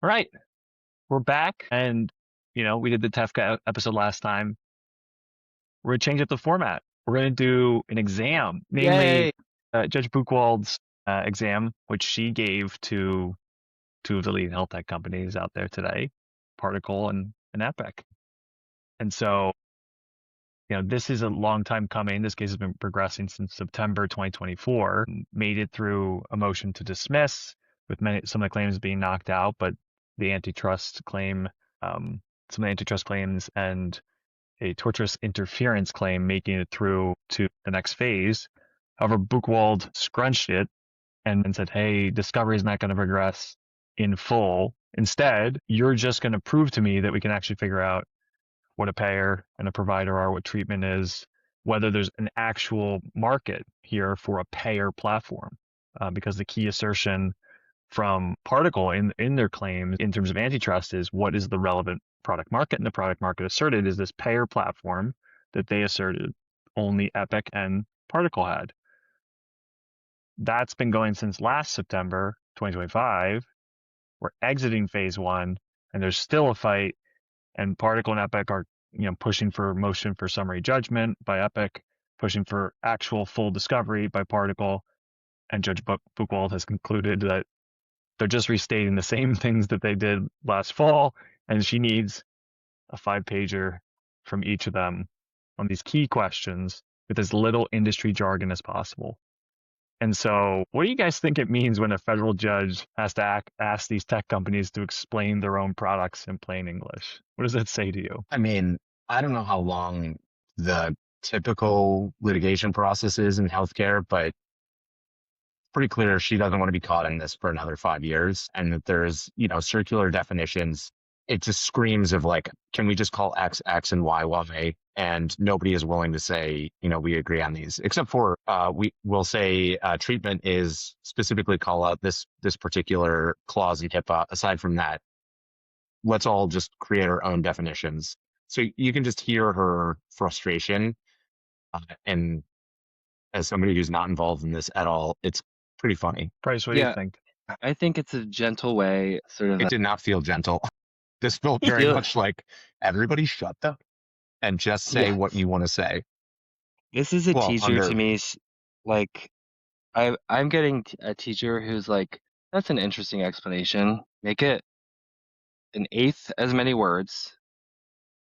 All right, we're back, and we did the TEFCA episode last time. We're gonna change up the format. We're gonna do an exam, namely Yay! Judge Buchwald's exam, which she gave to two of the leading health tech companies out there today, Particle and Epic. And so, this is a long time coming. This case has been progressing since September 2024. Made it through a motion to dismiss, with some of the claims being knocked out, but the antitrust claim, some of the antitrust claims, and a tortious interference claim making it through to the next phase. However, Buchwald scrunched it and said, hey, discovery is not going to progress in full. Instead, you're just going to prove to me that we can actually figure out what a payer and a provider are, what treatment is, whether there's an actual market here for a payer platform. Because the key assertion from Particle in their claims in terms of antitrust is what is the relevant product market, and the product market asserted is this payer platform that they asserted only Epic and Particle had. That's been going since last September 2025. We're exiting phase one, and there's still a fight, and Particle and Epic are pushing for motion for summary judgment by Epic, pushing for actual full discovery by Particle, and Judge Buchwald has concluded that they're just restating the same things that they did last fall, and she needs a 5-pager from each of them on these key questions with as little industry jargon as possible. And so, what do you guys think it means when a federal judge has to ask these tech companies to explain their own products in plain English? What does that say to you? I mean, I don't know how long the typical litigation process is in healthcare, but it's pretty clear she doesn't want to be caught in this for another 5 years, and that there's, circular definitions. It just screams of like, can we just call X X and Y Y? And nobody is willing to say, we agree on these, except for we will say treatment is specifically call out this particular clause in HIPAA. Aside from that, let's all just create our own definitions. So you can just hear her frustration. And as somebody who's not involved in this at all, it's pretty funny. Price, what do you Yeah, think? I think it's a gentle way, sort of. It did not feel gentle. This felt very Feel- much like everybody shut up and just say Yeah. what you want to say. This is a Well, teacher under- to me. Like, I'm getting a teacher who's like, that's an interesting explanation. Make it an eighth as many words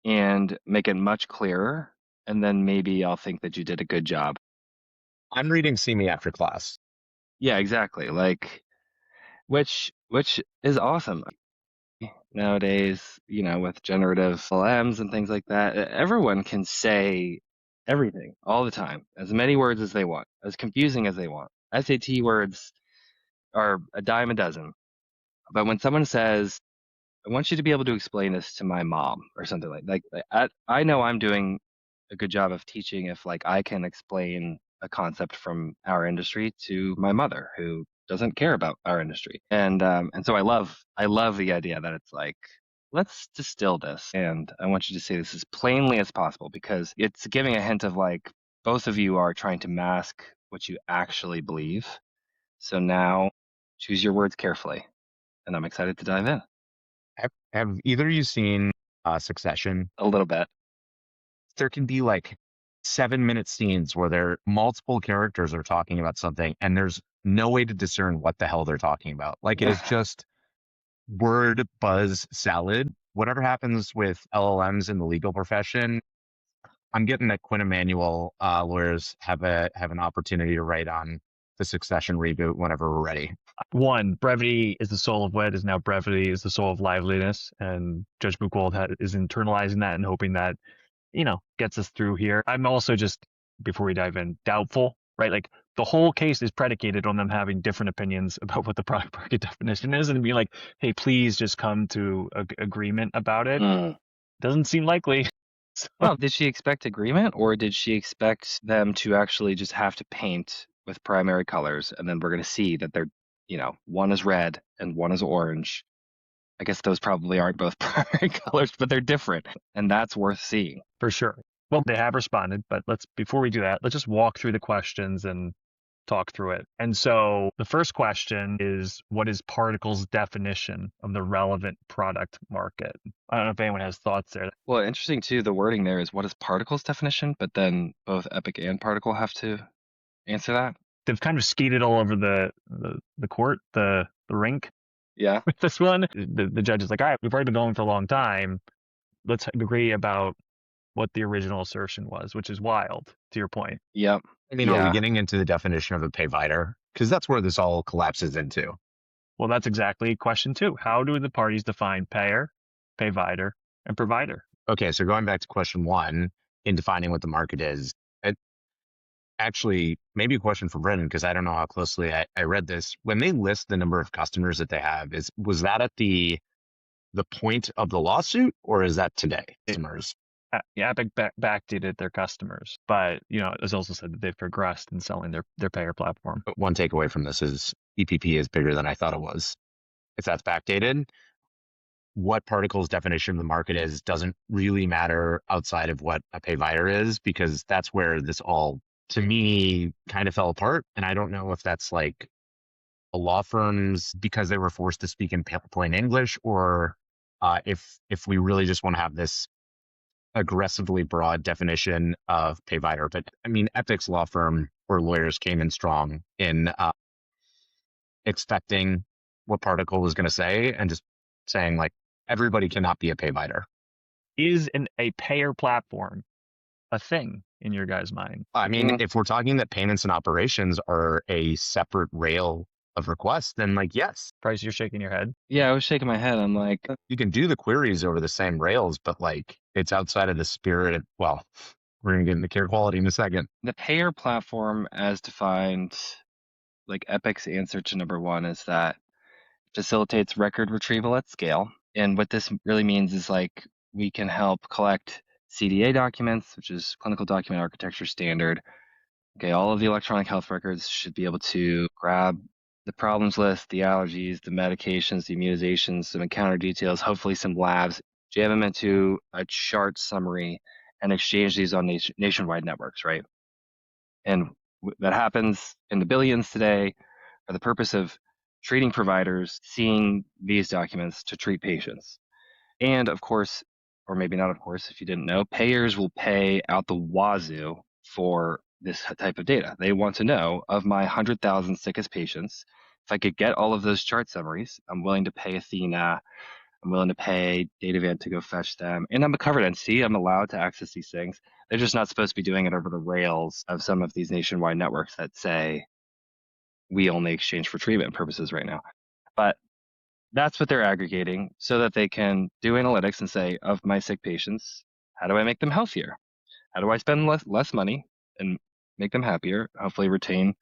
and make it much clearer. And then maybe I'll think that you did a good job. I'm reading See Me After Class. Yeah, exactly. Like, which is awesome. Nowadays, with generative LMs and things like that, everyone can say everything all the time, as many words as they want, as confusing as they want. SAT words are a dime a dozen. But when someone says, I want you to be able to explain this to my mom or something like I know I'm doing a good job of teaching if like I can explain a concept from our industry to my mother who doesn't care about our industry. And so I love the idea that it's like, let's distill this, and I want you to say this as plainly as possible, because it's giving a hint of like both of you are trying to mask what you actually believe. So now choose your words carefully, and I'm excited to dive in. Have either of you seen Succession? A little bit. There can be like 7-minute scenes where there multiple characters are talking about something and there's no way to discern what the hell they're talking about. Like it is just word buzz salad. Whatever happens with LLMs in the legal profession, I'm getting that Quinn Emanuel lawyers have an opportunity to write on the Succession reboot whenever we're ready. One, brevity is the soul of wit, is now brevity is the soul of liveliness. And Judge Buchwald is internalizing that and hoping that, gets us through here. I'm also just, before we dive in, doubtful, right? Like the whole case is predicated on them having different opinions about what the product market definition is and being like, hey, please just come to agreement about it. Doesn't seem likely. So, Well, did she expect agreement, or did she expect them to actually just have to paint with primary colors, and then we're going to see that they're, one is red and one is orange. I guess those probably aren't both primary colors, but they're different, and that's worth seeing. for sure. Well, they have responded, but before we do that, let's just walk through the questions and talk through it. And so the first question is, what is Particle's definition of the relevant product market? I don't know if anyone has thoughts there. Well, interesting too, the wording there is what is Particle's definition, but then both Epic and Particle have to answer that. They've kind of skated all over the court, the rink Yeah. with this one. The judge is like, all right, we've already been going for a long time. Let's agree about what the original assertion was, which is wild, to your point. Yep. I mean, are we Yeah. getting into the definition of a payvider? Because that's where this all collapses into. Well, that's exactly question 2. How do the parties define payer, payvider, and provider? Okay, so going back to question 1, in defining what the market is, actually, maybe a question for Brendan, because I don't know how closely I read this. When they list the number of customers that they have, was that at the point of the lawsuit, or is that today? Customers. Epic backdated their customers, but it was also said that they've progressed in selling their payer platform. But one takeaway from this is EPP is bigger than I thought it was. If that's backdated, what Particle's definition of the market is doesn't really matter outside of what a payvider is, because that's where this all, to me, kind of fell apart. And I don't know if that's like a law firms because they were forced to speak in plain English, or if we really just want to have this aggressively broad definition of payvider. But I mean, Epic's law firm or lawyers came in strong in expecting what Particle was going to say and just saying like, everybody cannot be a payvider. Is a payer platform a thing in your guys' mind? I mean, if we're talking that payments and operations are a separate rail of requests, then like, yes. Price, you're shaking your head. Yeah, I was shaking my head. I'm like, you can do the queries over the same rails, but like it's outside of the spirit of, well, we're going to get into care quality in a second. the payer platform as defined, like Epic's answer to number 1 is that facilitates record retrieval at scale. And what this really means is like we can help collect CDA documents, which is Clinical Document Architecture Standard. Okay, all of the electronic health records should be able to grab the problems list, the allergies, the medications, the immunizations, some encounter details, hopefully some labs, jam them into a chart summary, and exchange these on nationwide networks, right? And that happens in the billions today for the purpose of treating providers seeing these documents to treat patients. And of course, or maybe not of course, if you didn't know, payers will pay out the wazoo for this type of data. They want to know, of my 100,000 sickest patients, if I could get all of those chart summaries, I'm willing to pay Athena, I'm willing to pay Datavant to go fetch them, and I'm a covered entity. I'm allowed to access these things. They're just not supposed to be doing it over the rails of some of these nationwide networks that say we only exchange for treatment purposes right now. But that's what they're aggregating so that they can do analytics and say, of my sick patients, how do I make them healthier? How do I spend less money and make them happier, hopefully retain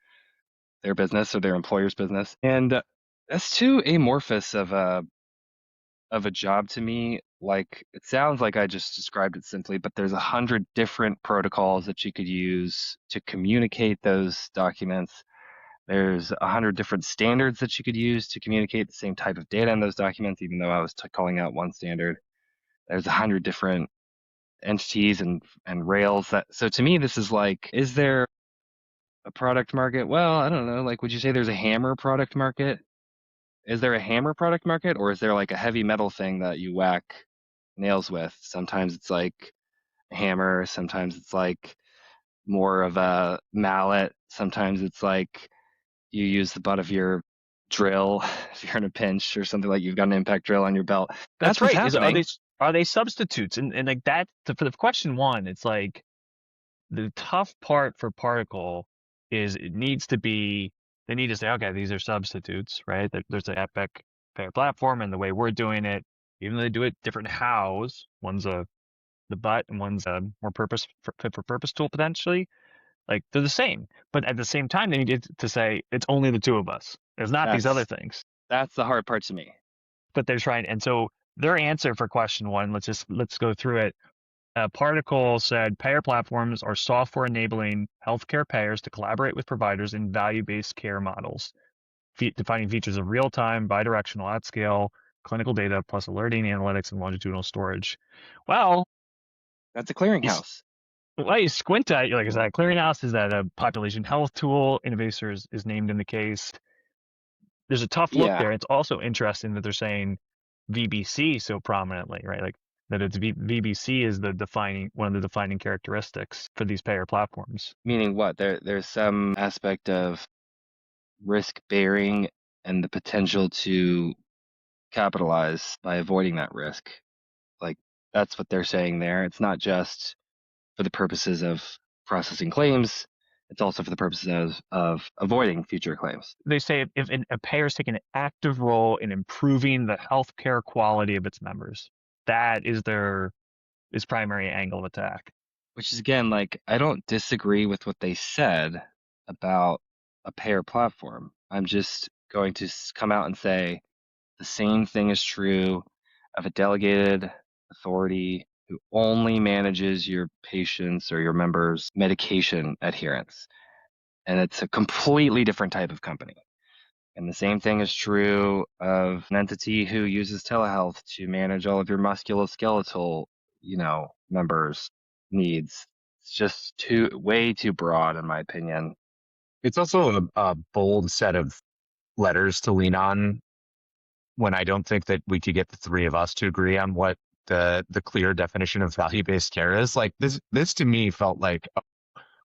their business or their employer's business? And that's too amorphous of a job to me. Like, it sounds like I just described it simply, but there's 100 different protocols that you could use to communicate those documents. There's 100 different standards that you could use to communicate the same type of data in those documents, even though I was calling out one standard. There's 100 different entities and rails. So to me, this is like, is there a product market? Well, I don't know. Like, would you say there's a hammer product market? Is there a hammer product market, or is there like a heavy metal thing that you whack nails with? Sometimes it's like a hammer. Sometimes it's like more of a mallet. Sometimes it's like you use the butt of your drill if you're in a pinch or something, like you've got an impact drill on your belt. That's what's right. happening. Are they substitutes? And like that, for the question 1, it's like the tough part for Particle is they need to say, okay, these are substitutes, right? There's an Epic payer platform, and the way we're doing it, even though they do it different hows, one's the butt and one's a more fit for purpose tool potentially. Like, they're the same, but at the same time, they need to say it's only the 2 of us. There's not these other things. That's the hard part to me. But they're trying, and so their answer for question 1, let's go through it. Particle said payer platforms are software enabling healthcare payers to collaborate with providers in value-based care models, defining features of real-time, bidirectional, at-scale clinical data, plus alerting, analytics, and longitudinal storage. Well, That's a clearinghouse. Well, you squint at, like I said, clearinghouse is that a population health tool. Innovator is named in the case. There's a tough look Yeah, there. It's also interesting that they're saying VBC so prominently, right? Like that it's VBC is the defining one of the defining characteristics for these payer platforms. meaning what? There's some aspect of risk bearing and the potential to capitalize by avoiding that risk. Like that's what they're saying there. It's not just for the purposes of processing claims, it's also for the purposes of avoiding future claims. They say if a payer is taking an active role in improving the healthcare quality of its members, that is their primary angle of attack. Which is again, like, I don't disagree with what they said about a payer platform. I'm just going to come out and say the same thing is true of a delegated authority who only manages your patients or your members' medication adherence. And it's a completely different type of company. And the same thing is true of an entity who uses telehealth to manage all of your musculoskeletal, members' needs. It's just way too broad, in my opinion. It's also a bold set of letters to lean on when I don't think that we could get the three of us to agree on what the clear definition of value-based care is. Like this to me felt like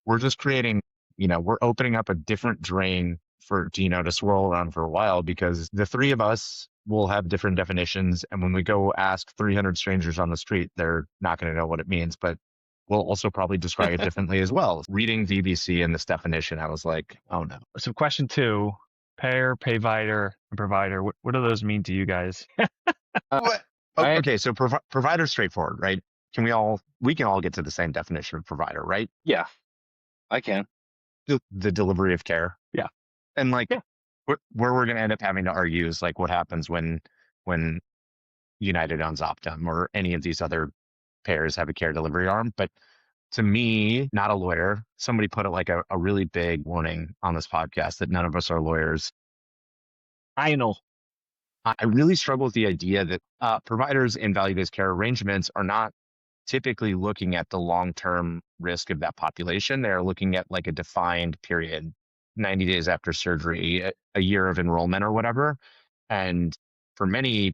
we're just creating, we're opening up a different drain for Gino to swirl around for a while because the three of us will have different definitions. And when we go ask 300 strangers on the street, they're not going to know what it means, but we'll also probably describe it differently as well. Reading VBC in this definition, I was like, oh no. So question 2, payer, payvider, and provider. What do those mean to you guys? What? I Okay, so provider straightforward, right? We can all get to the same definition of provider, right? Yeah, I can. The delivery of care. Yeah. And like Yeah. where we're going to end up having to argue is like what happens when United owns Optum or any of these other payers have a care delivery arm. But to me, not a lawyer, somebody put it like a really big warning on this podcast that none of us are lawyers. I know. I really struggle with the idea that providers in value-based care arrangements are not typically looking at the long-term risk of that population. They're looking at like a defined period, 90 days after surgery, a year of enrollment or whatever. And for many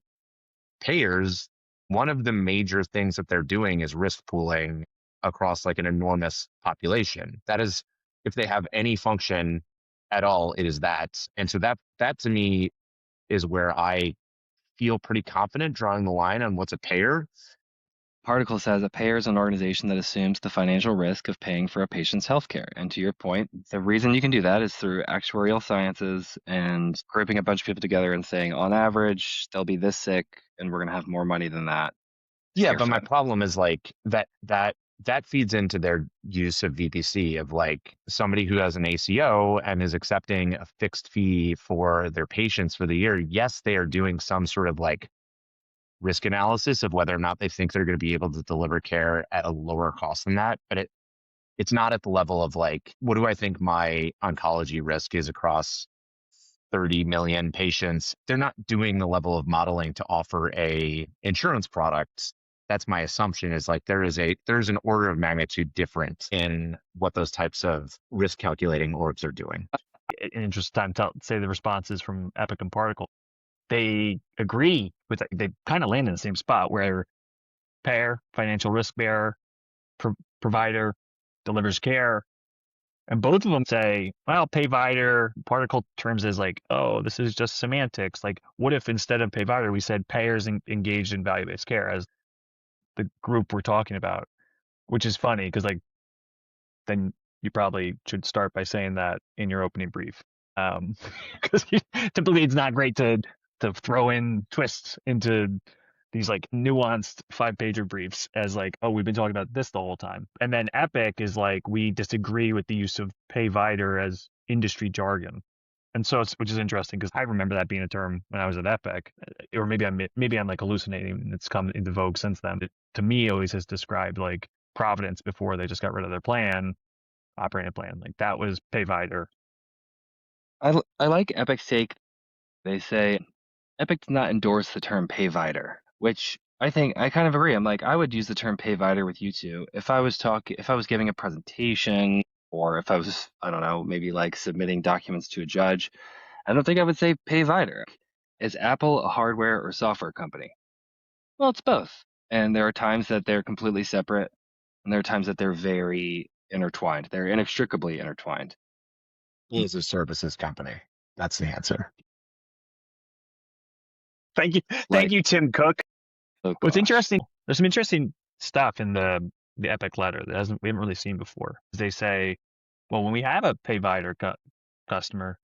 payers, one of the major things that they're doing is risk pooling across like an enormous population. That is, if they have any function at all, it is that. And so that to me is where I feel pretty confident drawing the line on what's a payer. Article says a payer is an organization that assumes the financial risk of paying for a patient's healthcare. And to your point, the reason you can do that is through actuarial sciences and grouping a bunch of people together and saying, on average, they'll be this sick, and we're going to have more money than that. Yeah, You're but my fine. problem is like that feeds into their use of VPC of like somebody who has an ACO and is accepting a fixed fee for their patients for the year. Yes, they are doing some sort of like risk analysis of whether or not they think they're going to be able to deliver care at a lower cost than that, but it's not at the level of like, what do I think my oncology risk is across 30 million patients? They're not doing the level of modeling to offer a insurance product. That's my assumption is like there's an order of magnitude different in what those types of risk calculating orgs are doing. In interest of time, say the responses from Epic and Particle. They agree with that. They kind of land in the same spot where payer, financial risk bearer, provider delivers care. And both of them say, well, payvider, Particle terms as like, oh, this is just semantics. Like, what if instead of payvider, we said payers engaged in value-based care as the group we're talking about, which is funny because like then you probably should start by saying that in your opening brief. Because typically it's not great to throw in twists into these like nuanced 5-pager briefs as like, oh, we've been talking about this the whole time. And then Epic is like, we disagree with the use of payvider as industry jargon. And so which is interesting because I remember that being a term when I was at Epic, or maybe I'm like hallucinating and it's come into vogue since then. It, to me, always has described like Providence before they just got rid of their operating plan. Like that was payvider. I like Epic's take. They say Epic does not endorse the term payvider, which I think I kind of agree. I'm like, I would use the term payvider with you too. If I was giving a presentation, or if I was, I don't know, maybe like submitting documents to a judge, I don't think I would say payvider. Is Apple a hardware or software company? Well, it's both. And there are times that they're completely separate, and there are times that they're very intertwined. They're inextricably intertwined. It's a services company. That's the answer. Thank you, Like, Tim Cook. oh What's gosh. interesting? There's some interesting stuff in the Epic letter that hasn't we haven't really seen before. They say, well, when we have a payvider customer,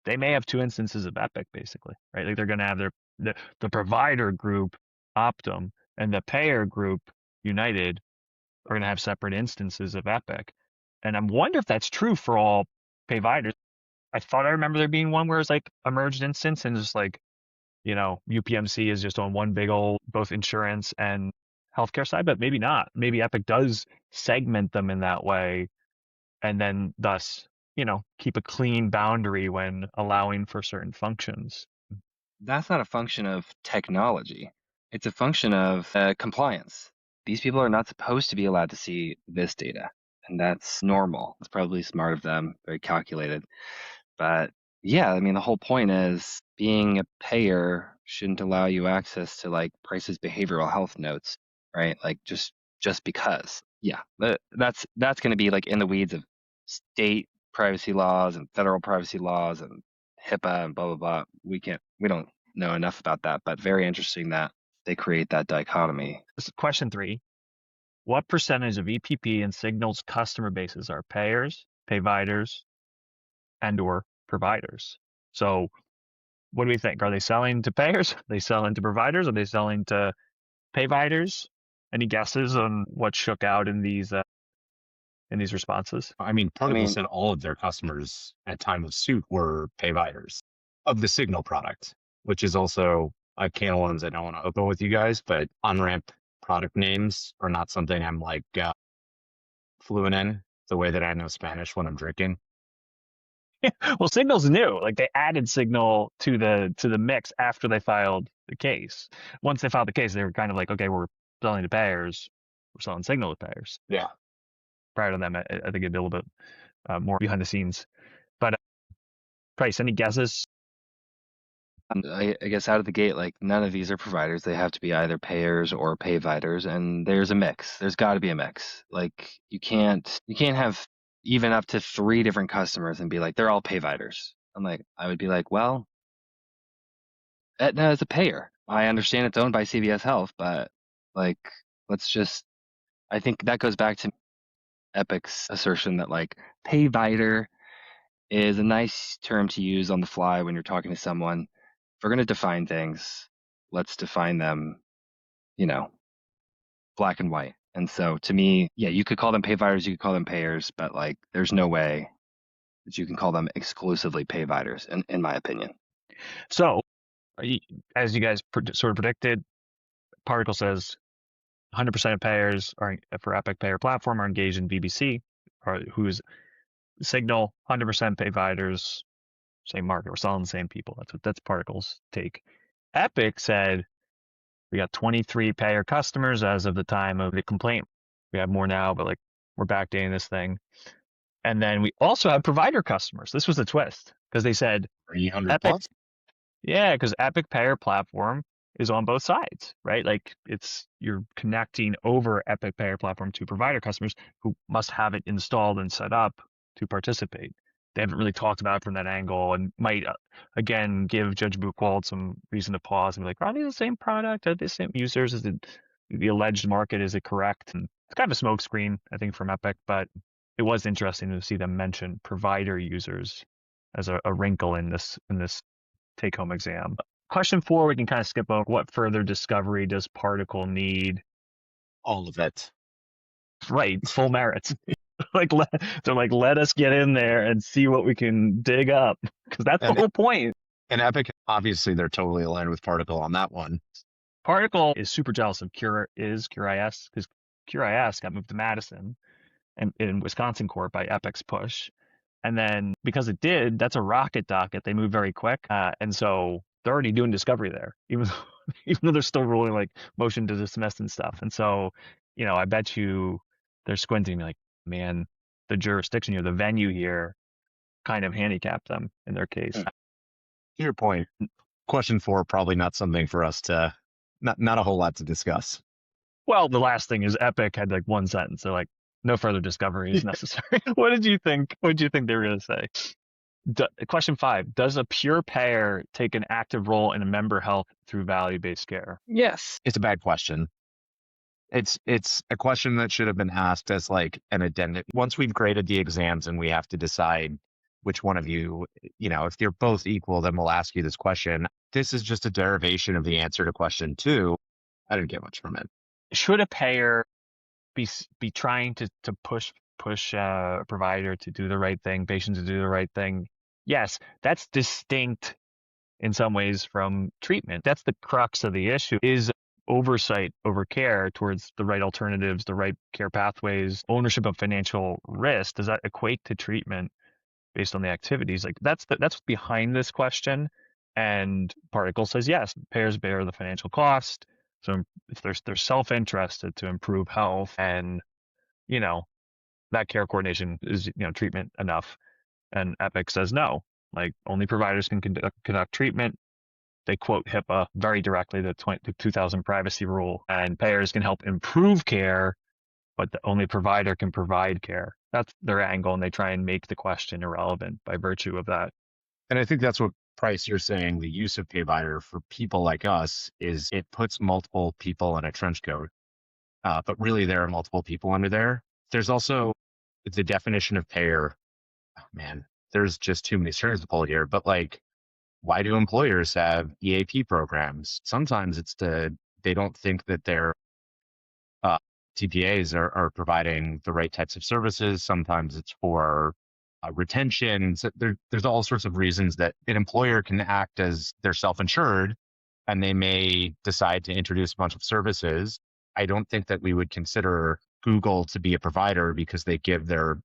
they may have two instances of Epic, basically, right? Like they're going to have the provider group, Optum, and the payer group, United, are going to have separate instances of Epic. And I'm wondering if that's true for all payviders. I thought I remember there being one where it's like a merged instance and just like, UPMC is just on one big old, both insurance and healthcare side, but maybe not. Maybe Epic does segment them in that way and then thus, keep a clean boundary when allowing for certain functions. That's not a function of technology. It's a function of compliance. These people are not supposed to be allowed to see this data, and that's normal. It's probably smart of them, very calculated. But yeah, I mean, the whole point is being a payer shouldn't allow you access to like Price's behavioral health notes, right? Like just because. Yeah, that's going to be like in the weeds of state privacy laws and federal privacy laws and HIPAA and blah blah blah. We don't know enough about that, but very interesting that they create that dichotomy. Question 3. What percentage of EPP and Signal's customer bases are payers, payviders, and or providers? So what do we think? Are they selling to payers? Are they selling to providers? Are they selling to payviders? Any guesses on what shook out in these responses? I mean, I Particle mean, said all of their customers at time of suit were payviders of the Signal product, which is also a can of worms I don't want to open with you guys, but on-ramp product names are not something I'm like fluent in the way that I know Spanish when I'm drinking. Well, Signal's new. Like they added Signal to the mix after they filed the case. Once they filed the case, they were kind of like, okay, we're selling to payers, we're selling Signal to payers. Yeah. Prior to them, I think it'd be a little bit more behind the scenes. But Price, any guesses? I guess out of the gate, like none of these are providers. They have to be either payers or payviders, and there's a mix. There's got to be a mix. Like you can't have even up to 3 different customers and be like they're all payviders. I would be like, well, Aetna is a payer. I understand it's owned by CVS Health, but like let's just. I think that goes back to Epic's assertion that like payvider is a nice term to use on the fly when you're talking to someone. If we're going to define things, let's define them, you know, black and white. And so to me, yeah, you could call them payviders, you could call them payers, but like there's no way that you can call them exclusively payviders, in my opinion. So, as you guys sort of predicted, Particle says 100% of payers are for Epic Payer Platform are engaged in VBC, or who's Signal, 100% payviders, same market. We're selling the same people. That's Particle's take. Epic said we got 23 payer customers as of the time of the complaint. We have more now, but like we're backdating this thing. And then we also have provider customers. This was the twist because they said 300 Epic, plus? yeah, because Epic Payer Platform is on both sides, right? Like you're connecting over Epic Payer Platform to provider customers who must have it installed and set up to participate. They haven't really talked about it from that angle and might, again, give Judge Buchwald some reason to pause and be like, are they the same product? Are they the same users? Is it the alleged market? Is it correct? And it's kind of a smokescreen, I think, from Epic, but it was interesting to see them mention provider users as a wrinkle in this take-home exam. Question 4, we can kind of skip over. What further discovery does Particle need? All of it. Right, full merits. They're like, let us get in there and see what we can dig up, because that's the And whole point. and Epic, obviously, they're totally aligned with Particle on that one. Particle is super jealous of CureIS, because CureIS got moved to Madison and in Wisconsin court by Epic's push. And then because it did, that's a rocket docket. They move very quick. And so they're already doing discovery there, even though even though they're still ruling like motion to dismiss and stuff. And so, I bet you they're squinting like, man, the jurisdiction here, the venue here kind of handicapped them in their case. To your point, question 4, probably not something for us to, not a whole lot to discuss. Well, the last thing is Epic had like one sentence. They're like, no further discovery is necessary. What did you think? What did you think they were going to say? Question 5, does a pure payer take an active role in member health through value-based care? Yes. It's a bad question. It's a question that should have been asked as like an addendum. Once we've graded the exams and we have to decide which one of you, if you're both equal, then we'll ask you this question. This is just a derivation of the answer to question 2. I didn't get much from it. Should a payer be trying to push a provider to do the right thing, patients to do the right thing? Yes, that's distinct in some ways from treatment. That's the crux of the issue, is oversight over care towards the right alternatives, the right care pathways, ownership of financial risk. Does that equate to treatment based on the activities? Like that's behind this question. And Particle says yes, payers bear the financial cost. So if they're self-interested to improve health, and that care coordination is treatment enough. And Epic says no, like only providers can conduct treatment. They quote HIPAA very directly, the 2000 privacy rule, and payers can help improve care, but only provider can provide care. That's their angle, and they try and make the question irrelevant by virtue of that. And I think that's what, Price, you're saying the use of payvider for people like us is it puts multiple people in a trench coat, but really there are multiple people under there. There's also the definition of payer. Oh, man, there's just too many strings to pull here, but like, why do employers have EAP programs? Sometimes it's they don't think that their TPAs are providing the right types of services. Sometimes it's for retention. So there's all sorts of reasons that an employer can act as they're self-insured, and they may decide to introduce a bunch of services. I don't think that we would consider Google to be a provider because they give their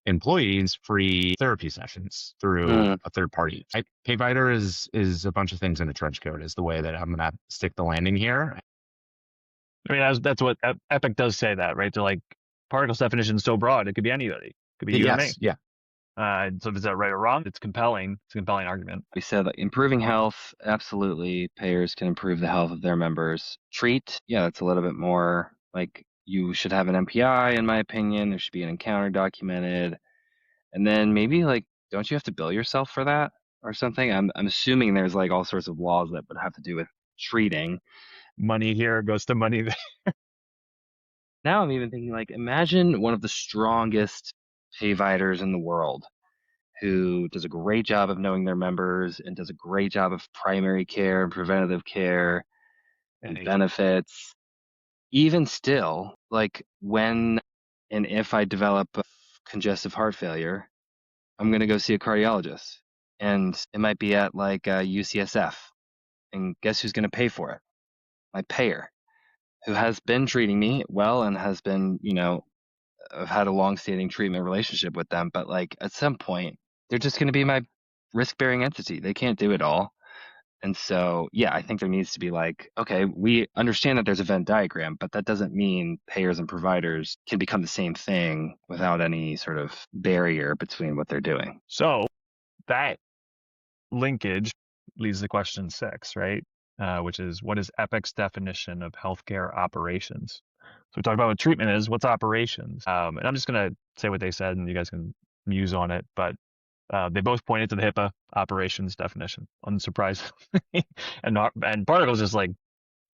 employees free therapy sessions through a third party. Payvider is a bunch of things in a trench coat is the way that I'm going to stick the landing here. I mean, that's what Epic does say, that, right? They're like, Particle's definition is so broad, it could be anybody. It could be you or me. Yeah. So is that right or wrong? It's compelling. It's a compelling argument. We said that improving health, absolutely. Payers can improve the health of their members. Treat, yeah, it's a little bit more like you should have an MPI, in my opinion. There should be an encounter documented. And then maybe like, don't you have to bill yourself for that or something? I'm assuming there's like all sorts of laws that would have to do with treating. Money here goes to money there. Now I'm even thinking like, imagine one of the strongest payviders in the world who does a great job of knowing their members and does a great job of primary care and preventative care and benefits. Even still, like when and if I develop congestive heart failure, I'm going to go see a cardiologist, and it might be at like UCSF. And guess who's going to pay for it? My payer, who has been treating me well and has been, I've had a long-standing treatment relationship with them. But like at some point, they're just going to be my risk-bearing entity. They can't do it all. And so, yeah, I think there needs to be like, okay, we understand that there's a Venn diagram, but that doesn't mean payers and providers can become the same thing without any sort of barrier between what they're doing. So that linkage leads to question 6, right? Which is, what is Epic's definition of healthcare operations? So we talked about what treatment is. What's operations? And I'm just going to say what they said, and you guys can muse on it. But they both pointed to the HIPAA operations definition, unsurprisingly. and Particle's just like,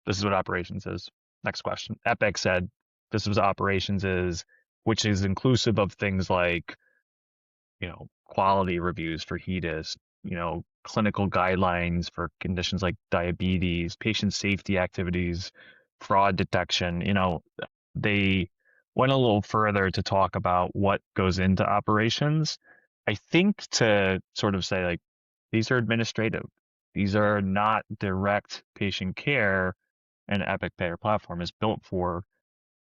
this is what operations is. Next question. Epic said, this is what operations is, which is inclusive of things like, quality reviews for HEDIS, clinical guidelines for conditions like diabetes, patient safety activities, fraud detection. They went a little further to talk about what goes into operations. I think to sort of say, like, these are administrative. These are not direct patient care, and Epic Payer Platform is built for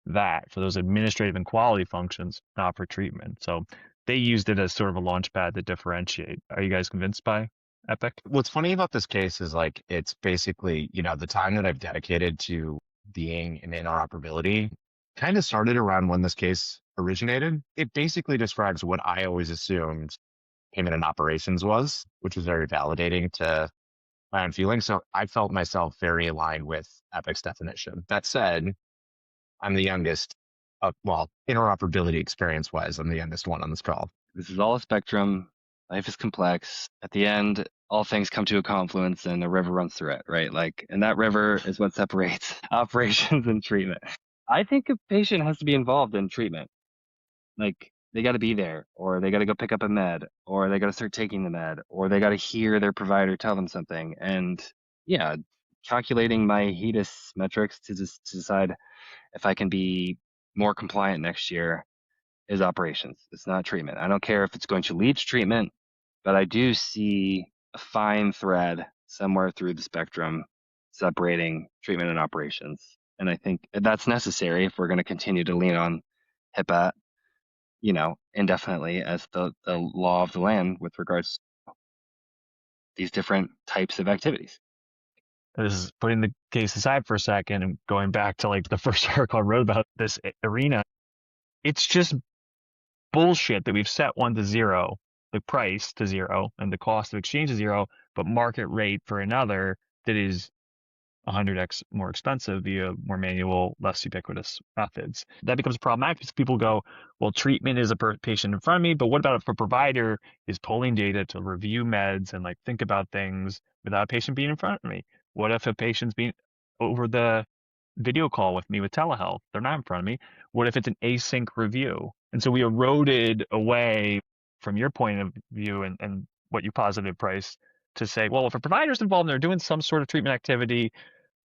that, for those administrative and quality functions, not for treatment. So they used it as sort of a launch pad to differentiate. Are you guys convinced by Epic? What's funny about this case is like it's basically, the time that I've dedicated to being in interoperability kind of started around when this case originated. It basically describes what I always assumed payment and operations was, which was very validating to my own feelings. So I felt myself very aligned with Epic's definition. That said, I'm the youngest. Well, interoperability experience wise, I'm the youngest one on this call. This is all a spectrum. Life is complex. At the end, all things come to a confluence and a river runs through it, right? Like, and that river is what separates operations and treatment. I think a patient has to be involved in treatment. Like, they got to be there, or they got to go pick up a med, or they got to start taking the med, or they got to hear their provider tell them something. And yeah, calculating my HEDIS metrics to decide if I can be more compliant next year is operations. It's not treatment. I don't care if it's going to lead to treatment, but I do see a fine thread somewhere through the spectrum separating treatment and operations. And I think that's necessary if we're going to continue to lean on HIPAA, indefinitely as the law of the land with regards to these different types of activities. This is putting the case aside for a second and going back to like the first article I wrote about this arena. It's just bullshit that we've set one to zero, the price to zero and the cost of exchange to zero, but market rate for another that is 100x more expensive via more manual, less ubiquitous methods. That becomes problematic because people go, well, treatment is a patient in front of me, but what about if a provider is pulling data to review meds and like think about things without a patient being in front of me? What if a patient's being over the video call with me with telehealth? They're not in front of me. What if it's an async review? And so we eroded away from your point of view and what you positive price to say, well, if a provider's involved and they're doing some sort of treatment activity,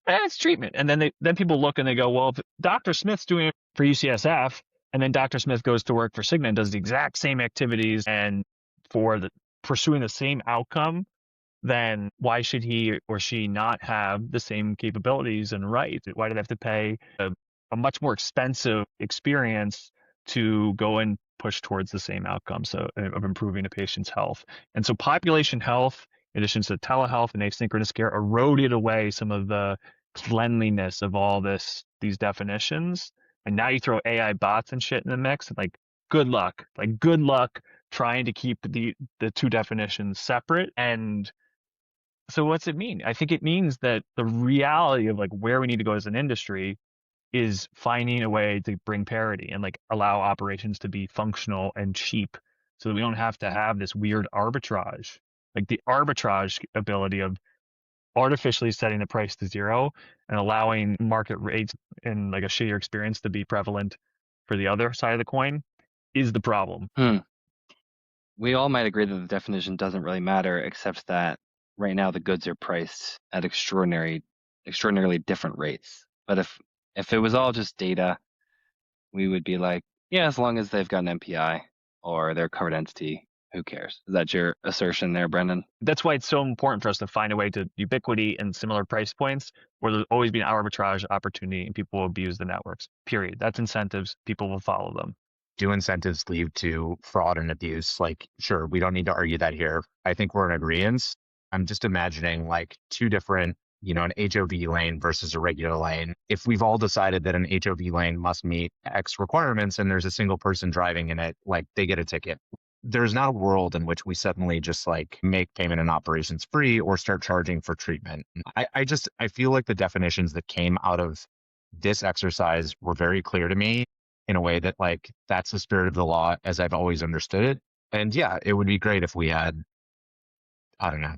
it's treatment. And then people look and they go, well, if Dr. Smith's doing it for UCSF, and then Dr. Smith goes to work for Cigna and does the exact same activities and for pursuing the same outcome, then why should he or she not have the same capabilities and rights? Why do they have to pay a much more expensive experience to go and push towards the same outcome of improving a patient's health? And so population health, in addition to telehealth and asynchronous care, eroded away some of the cleanliness of all these definitions. And now you throw AI bots and shit in the mix, and like good luck. Like good luck trying to keep the two definitions separate. And so what's it mean? I think it means that the reality of like where we need to go as an industry is finding a way to bring parity and like allow operations to be functional and cheap so that we don't have to have this weird arbitrage. Like the arbitrage ability of artificially setting the price to zero and allowing market rates and like a shittier experience to be prevalent for the other side of the coin is the problem. We all might agree that the definition doesn't really matter, except that right now the goods are priced at extraordinarily different rates. But if it was all just data, we would be like, yeah, as long as they've got an MPI or they're a covered entity, who cares? Is that your assertion there, Brendan? That's why it's so important for us to find a way to ubiquity and similar price points where there'll always be an arbitrage opportunity and people will abuse the networks, period. That's incentives. People will follow them. Do incentives lead to fraud and abuse? Like, sure, we don't need to argue that here. I think we're in agreement. I'm just imagining like two different, an HOV lane versus a regular lane. If we've all decided that an HOV lane must meet X requirements and there's a single person driving in it, like they get a ticket. There's not a world in which we suddenly just like make payment and operations free or start charging for treatment. I feel like the definitions that came out of this exercise were very clear to me in a way that like that's the spirit of the law as I've always understood it. And yeah, it would be great if we had, I don't know,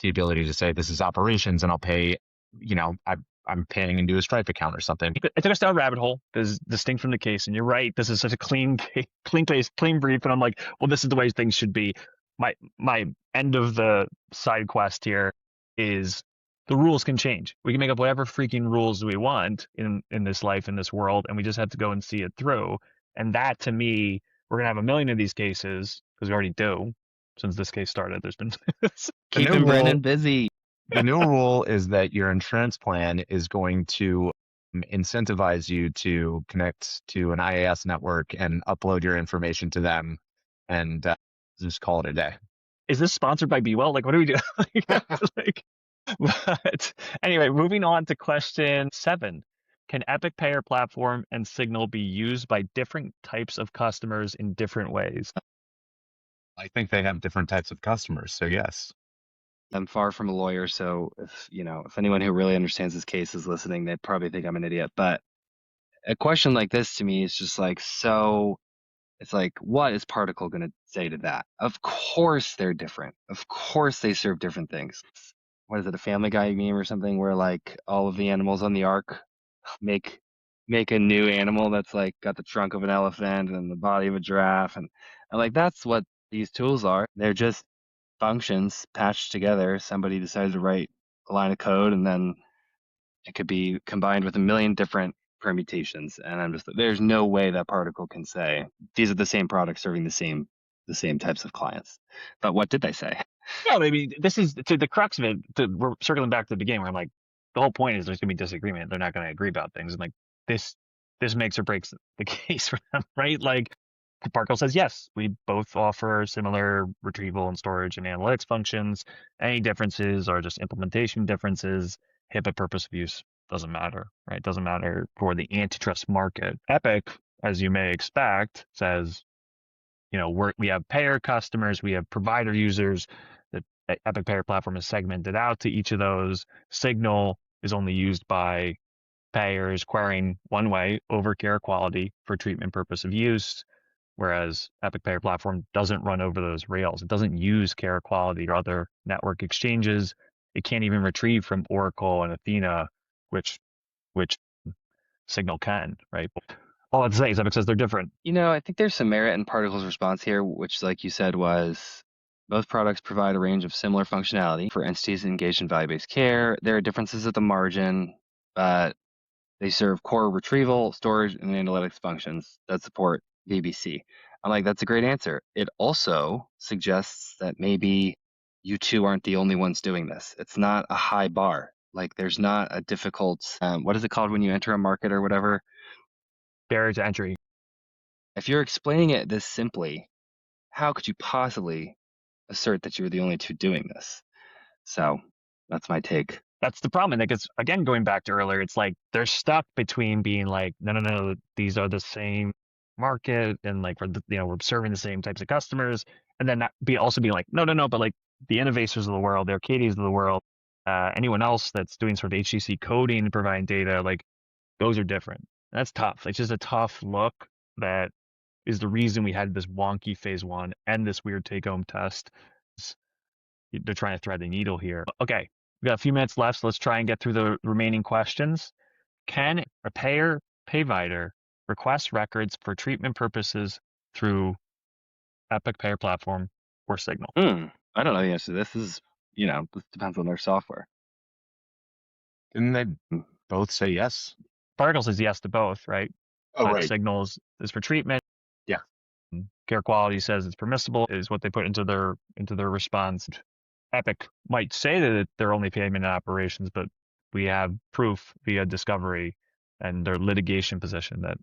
the ability to say this is operations and I'll pay, I'm paying into a Stripe account or something. It took us down a rabbit hole that is distinct from the case. And you're right, this is such a clean case, clean brief. And I'm like, well, this is the way things should be. My end of the side quest here is the rules can change. We can make up whatever freaking rules we want in this life, in this world, and we just have to go and see it through. And that, to me, we're going to have a million of these cases, because we already do. Since this case started, there's been... Keeping Brendan busy. The new rule is that your insurance plan is going to incentivize you to connect to an IAS network and upload your information to them and just call it a day. is this sponsored by BeWell? Like, what do we do? Like, but anyway, moving on to question 7. Can Epic Payer Platform and Signal be used by different types of customers in different ways? I think they have different types of customers. So yes. I'm far from a lawyer, so if anyone who really understands this case is listening, they'd probably think I'm an idiot. But a question like this to me is just like, so it's like, what is Particle going to say to that? Of course they're different. Of course they serve different things. What is it, a Family Guy meme or something where like all of the animals on the ark make make a new animal that's like got the trunk of an elephant and the body of a giraffe, and like that's what these tools are. They're just functions patched together. Somebody decided to write a line of code, and then it could be combined with a million different permutations. And I'm just, there's no way that Particle can say these are the same products serving the same types of clients. But what did they say? No, maybe this is to the crux of it. We're circling back to the beginning where I'm like, the whole point is there's going to be disagreement. They're not going to agree about things. And like this makes or breaks the case for them, right? Like Parkle says, yes, we both offer similar retrieval and storage and analytics functions. Any differences are just implementation differences. HIPAA purpose of use doesn't matter, right? Doesn't matter for the antitrust market. Epic, as you may expect, says, we have payer customers, we have provider users. The Epic Payer Platform is segmented out to each of those. Signal is only used by payers querying one way over care quality for treatment purpose of use, whereas Epic Payer Platform doesn't run over those rails. It doesn't use care quality or other network exchanges. It can't even retrieve from Oracle and Athena, which Signal can, right? All I'd say is Epic says they're different. I think there's some merit in Particle's response here, which, like you said, was both products provide a range of similar functionality for entities engaged in value-based care. There are differences at the margin, but they serve core retrieval, storage, and analytics functions that support VBC. I'm like, that's a great answer. It also suggests that maybe you two aren't the only ones doing this. It's not a high bar. Like, there's not a difficult, what is it called when you enter a market or whatever? Barrier to entry. If you're explaining it this simply, how could you possibly assert that you're the only two doing this? So that's my take. That's the problem. And it gets, again, going back to earlier, it's like they're stuck between being like, no, these are the same market and like we're serving the same types of customers, and then also being like, no, but like the innovators of the world, the Arcadias of the world, anyone else that's doing sort of HCC coding and providing data, like those are different. That's tough. It's just a tough look that is the reason we had this wonky phase 1 and this weird take-home test. They're trying to thread the needle here. Okay, we got a few minutes left, so let's try and get through the remaining questions. Can a payvider request records for treatment purposes through Epic Payer Platform or Signal? I don't know the answer to this. This depends on their software. Didn't they both say yes? Particle says yes to both, right? Oh, right. Signal is for treatment. Yeah. Care quality says it's permissible, is what they put into their response. Epic might say that they're only payment operations, but we have proof via discovery and their litigation position that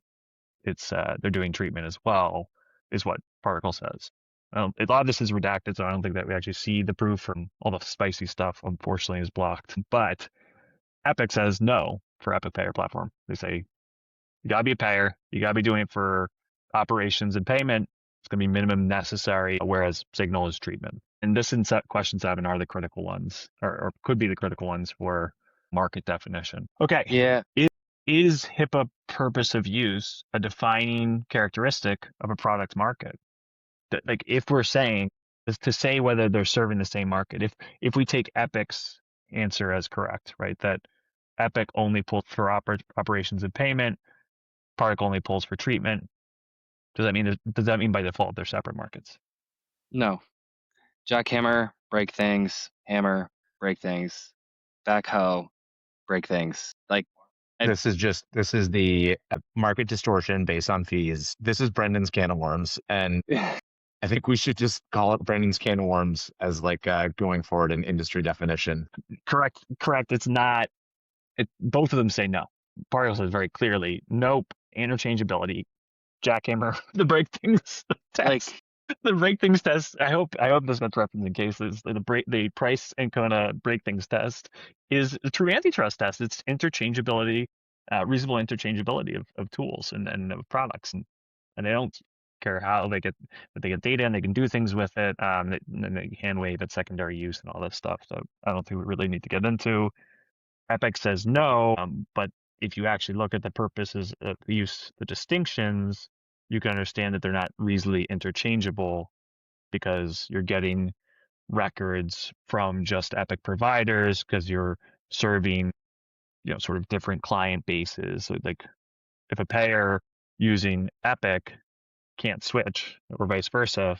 it's they're doing treatment as well, is what Particle says. A lot of this is redacted, so I don't think that we actually see the proof from all the spicy stuff, unfortunately, is blocked. But Epic says no for Epic Payer Platform. They say you gotta be a payer, you gotta be doing it for operations and payment. It's gonna be minimum necessary, whereas Signal is treatment. And this in question 7 are the critical ones, or could be the critical ones for market definition. Okay. Yeah. Is HIPAA purpose of use a defining characteristic of a product market? Like if we're saying is to say whether they're serving the same market, if we take Epic's answer as correct, right, that Epic only pulls for operations and payment, Particle only pulls for treatment, does that mean by default they're separate markets? No. Jackhammer, break things. Hammer, break things. Backhoe, break things. Like, this is the market distortion based on fees. This is Brendan's can of worms, and I think we should just call it Brendan's can of worms as like going forward in industry definition. Correct. It's not. Both of them say no. Particle says very clearly, nope. Interchangeability. Jackhammer, the break things test. like The break things test. I hope this not referencing cases. The price Ancona break things test is a true antitrust test. It's interchangeability, reasonable interchangeability of tools and of products, and they don't care how they get, but they get data and they can do things with it. And they hand wave at secondary use and all this stuff. So I don't think we really need to get into. Epic says no, but if you actually look at the purposes of the use, the distinctions, you can understand that they're not reasonably interchangeable because you're getting records from just Epic providers because you're serving, sort of different client bases. So like if a payer using Epic can't switch or vice versa,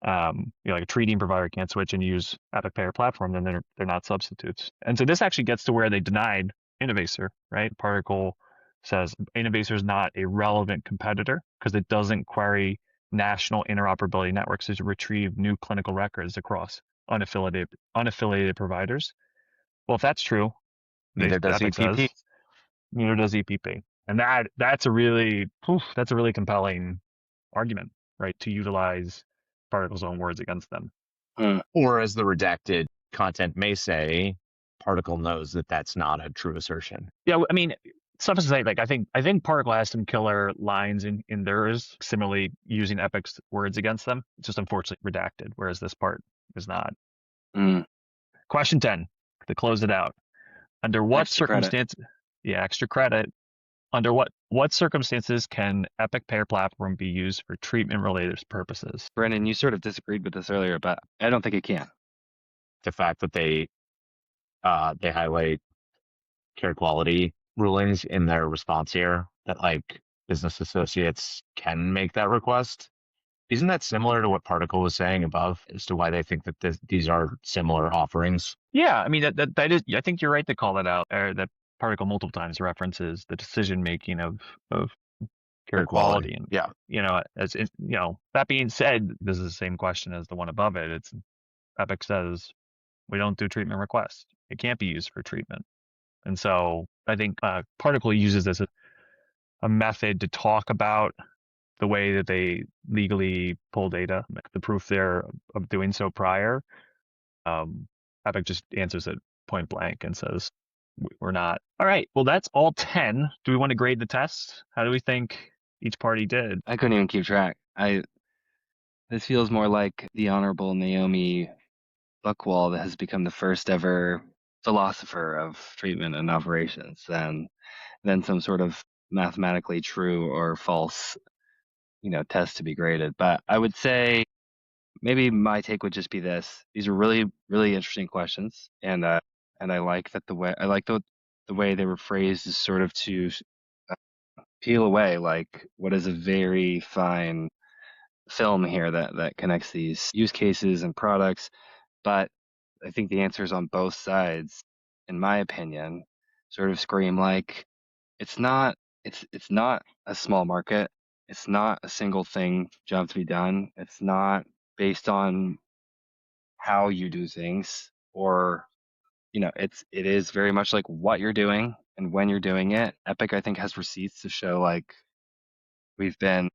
like a treating provider can't switch and use Epic Payer Platform, then they're not substitutes. And so this actually gets to where they denied Innovacer, right? Particle says Innovacer is not a relevant competitor because it doesn't query national interoperability networks to retrieve new clinical records across unaffiliated providers. Well, if that's true, Neither does Epic EPP. says neither does EPP, and that's a really compelling argument, right? To utilize Particle's own words against them. Or as the redacted content may say, Particle knows that that's not a true assertion. Yeah, I mean, suffice to say, like I think Particle has some killer lines in theirs, similarly using Epic's words against them. It's just unfortunately redacted, whereas this part is not. Question 10 to close it out. Under what Extra credit. circumstance? Yeah, extra credit. Under what circumstances can Epic Payer Platform be used for treatment-related purposes? Brendan, you sort of disagreed with this earlier, but I don't think it can. The fact that they highlight care quality rulings in their response here, that like business associates can make that request. Isn't that similar to what Particle was saying above as to why they think that these are similar offerings? Yeah, I mean that is. I think you're right to call that out. Or that Particle multiple times references the decision making of care quality, and Yeah. that being said, this is the same question as the one above it. It's Epic says we don't do treatment requests. It can't be used for treatment, and so I think Particle uses this as a method to talk about the way that they legally pull data, the proof there of doing so prior. Epic just answers it point blank and says, we're not. All right, well, that's all 10. Do we want to grade the test? How do we think each party did? I couldn't even keep track. This feels more like the Honorable Naomi Buckwall that has become the first ever philosopher of treatment and operations than some sort of mathematically true or false, test to be graded. But I would say maybe my take would just be this: these are really, really interesting questions, and I like that the way they were phrased is sort of to peel away like what is a very fine film here that connects these use cases and products. But I think the answers on both sides, in my opinion, sort of scream like it's not a small market. It's not a single thing job to be done. It's not based on how you do things, or it is very much like what you're doing and when you're doing it. Epic, I think, has receipts to show like we've been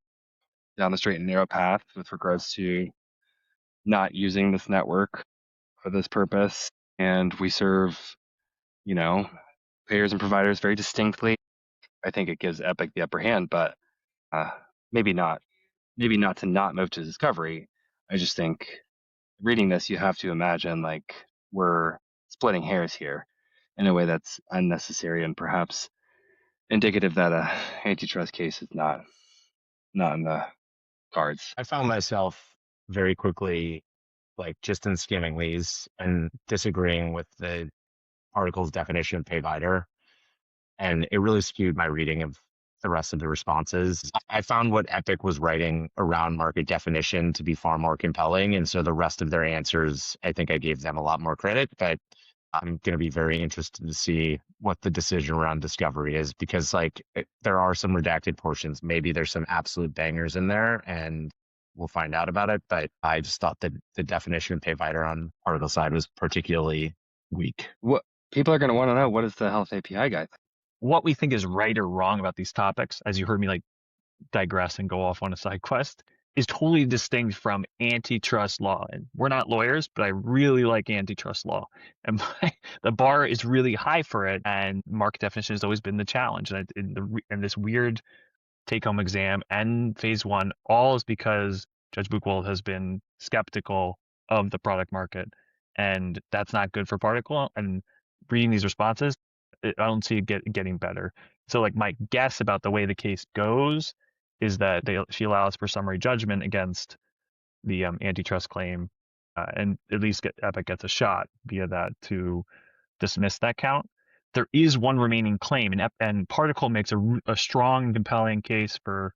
down the straight and narrow path with regards to not using this network for this purpose, and we serve payers and providers very distinctly. I think it gives Epic the upper hand, but maybe not to not move to discovery. I just think reading this, you have to imagine like we're splitting hairs here in a way that's unnecessary and perhaps indicative that a antitrust case is not in the cards. I found myself very quickly, like just in skimming these and disagreeing with the article's definition of payvider. And it really skewed my reading of the rest of the responses. I found what Epic was writing around market definition to be far more compelling. And so the rest of their answers, I think I gave them a lot more credit, but I'm going to be very interested to see what the decision around discovery is, because there are some redacted portions. Maybe there's some absolute bangers in there and we'll find out about it. But I just thought that the definition of payvider on article side was particularly weak. What people are going to want to know, what is the health API guy? What we think is right or wrong about these topics, as you heard me like digress and go off on a side quest, is totally distinct from antitrust law. And we're not lawyers, but I really like antitrust law. And the bar is really high for it. And market definition has always been the challenge. And this weird take-home exam and phase one, all is because Judge Buchwald has been skeptical of the product market. And that's not good for Particle. And reading these responses, I don't see it getting better. So like my guess about the way the case goes is that she allows for summary judgment against the antitrust claim, and at least Epic gets a shot via that to dismiss that count. There is one remaining claim, and Particle makes a strong, compelling case for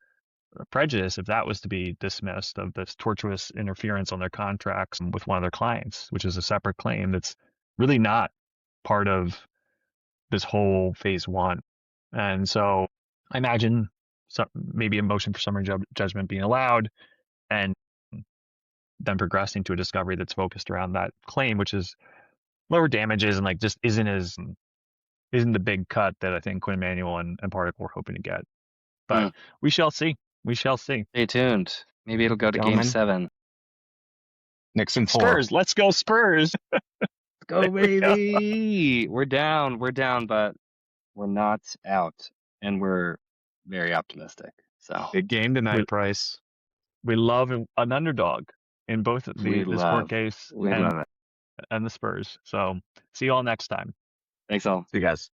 prejudice if that was to be dismissed, of this tortuous interference on their contracts with one of their clients, which is a separate claim that's really not part of this whole phase one. And so I imagine maybe a motion for summary judgment being allowed, and then progressing to a discovery that's focused around that claim, which is lower damages and like just isn't the big cut that I think Quinn Emanuel and Particle were hoping to get. But we shall see. We shall see. Stay tuned. Maybe it'll go to Game Gentlemen. 7. Nixon 4. Spurs, let's go Spurs. Go, baby! We're down, but we're not out, and we're very optimistic. So Big game tonight, Price. We love an underdog in both this court case love it. and the Spurs. So see you all next time. Thanks all. See you guys.